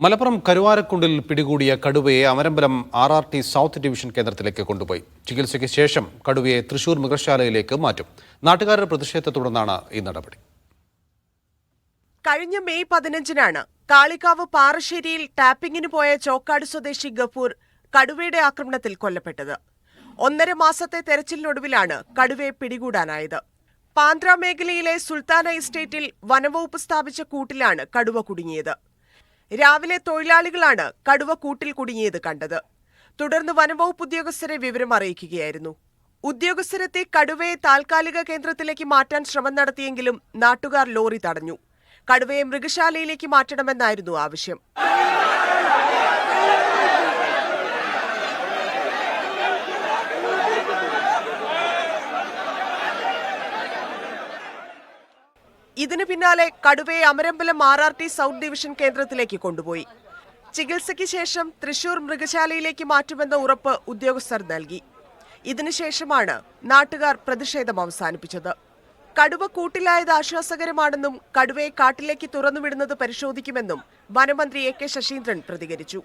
മലപ്പുറം കരുവാരക്കുണ്ടിൽ പിടികൂടിയ കടുവയെ Amarambalam RRT south division കേന്ദ്രത്തിലേക്ക് കൊണ്ടുപോയി. ചികിത്സയ്ക്ക് ശേഷം കടുവയെ തൃശൂർ മൃഗശാലയിലേക്ക് മാറ്റും. നാട്ടുകാരുടെ പ്രതിഷേധത്തെ തുടർന്നാണ് ഈ നടപടി. കഴിഞ്ഞ മെയ് 15-നാണ് കാളികാവ് പാറശ്ശേരിയിൽ ടാപ്പിംഗിന് പോയ ചോക്കാട് സ്വദേശി ഗഫൂർ കടുവയുടെ ആക്രമണത്തിൽ കൊല്ലപ്പെട്ടത്. 1.5 മാസത്തെ തെരച്ചിലിനൊടുവിലാണ് കടുവയെ പിടികൂടാനായത്. പാന്ത്ര മേഖലയിലെ സുൽത്താന എസ്റ്റേറ്റിൽ വനംവകുപ്പ് സ്ഥാപിച്ച കൂട്ടിലാണ് കടുവ കുടുങ്ങിയത്. രാവിലെ തൊഴിലാളികളാണ് കടുവ കൂട്ടിൽ കുടുങ്ങിയത് കണ്ടത്. തുടർന്ന് വനംവകുപ്പ് ഉദ്യോഗസ്ഥരെ വിവരം അറിയിക്കുകയായിരുന്നു. ഉദ്യോഗസ്ഥരെത്തി കടുവയെ താൽക്കാലിക കേന്ദ്രത്തിലേക്ക് മാറ്റാൻ ശ്രമം നടത്തിയെങ്കിലും നാട്ടുകാർ ലോറി തടഞ്ഞു. കടുവയെ മൃഗശാലയിലേക്ക് മാറ്റണമെന്നായിരുന്നു ആവശ്യം. ഇതിനു പിന്നാലെ കടുവയെ അമരമ്പലം RRT സൗത്ത് ഡിവിഷൻ കേന്ദ്രത്തിലേക്ക് കൊണ്ടുപോയി. ചികിത്സയ്ക്ക് ശേഷം തൃശൂർ മൃഗശാലയിലേക്ക് മാറ്റുമെന്ന ഉറപ്പ് ഉദ്യോഗസ്ഥർ നൽകി. ഇതിനുശേഷമാണ് നാട്ടുകാർ പ്രതിഷേധം അവസാനിപ്പിച്ചത്. കടുവ കൂട്ടിലായത് ആശ്വാസകരമാണെന്നും കടുവയെ കാട്ടിലേക്ക് തുറന്നുവിടുന്നത് പരിശോധിക്കുമെന്നും വനമന്ത്രി AK ശശീന്ദ്രൻ പ്രതികരിച്ചു.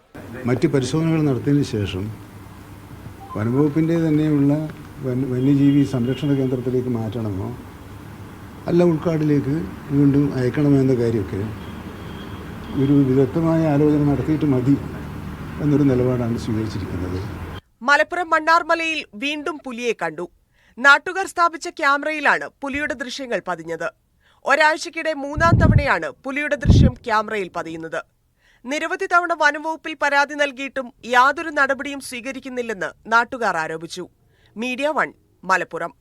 മറ്റ് പരിശോധനകൾ നടത്തിയതിനു ശേഷം വനംവകുപ്പിൻ്റെ തന്നെയുള്ള വന്യജീവി സംരക്ഷണ കേന്ദ്രത്തിലേക്ക് മാറ്റണമോ അല്ല ഉൾക്കാടിലേക്ക് വീണ്ടും അയക്കണമോ എന്ന കാര്യമൊക്കെ ഒരു വിദഗ്ധമായ ആലോചന നടത്തിയിട്ട് മതി എന്നൊരു നിലപാടാണ് സ്വീകരിച്ചിരിക്കുന്നത്. മലപ്പുറം മണ്ണാർമലയിൽ വീണ്ടും പുലിയെ കണ്ടു. നാട്ടുകാർ സ്ഥാപിച്ച ക്യാമറയിലാണ് പുലിയുടെ ദൃശ്യങ്ങൾ പതിഞ്ഞത്. ഒരാഴ്ചക്കിടെ 3-ാം തവണയാണ് പുലിയുടെ ദൃശ്യം ക്യാമറയിൽ പതിയുന്നത്. നിരവധി തവണ വനംവകുപ്പിൽ പരാതി നൽകിയിട്ടും യാതൊരു നടപടിയും സ്വീകരിക്കുന്നില്ലെന്ന് നാട്ടുകാർ ആരോപിച്ചു. മീഡിയ 1 മലപ്പുറം.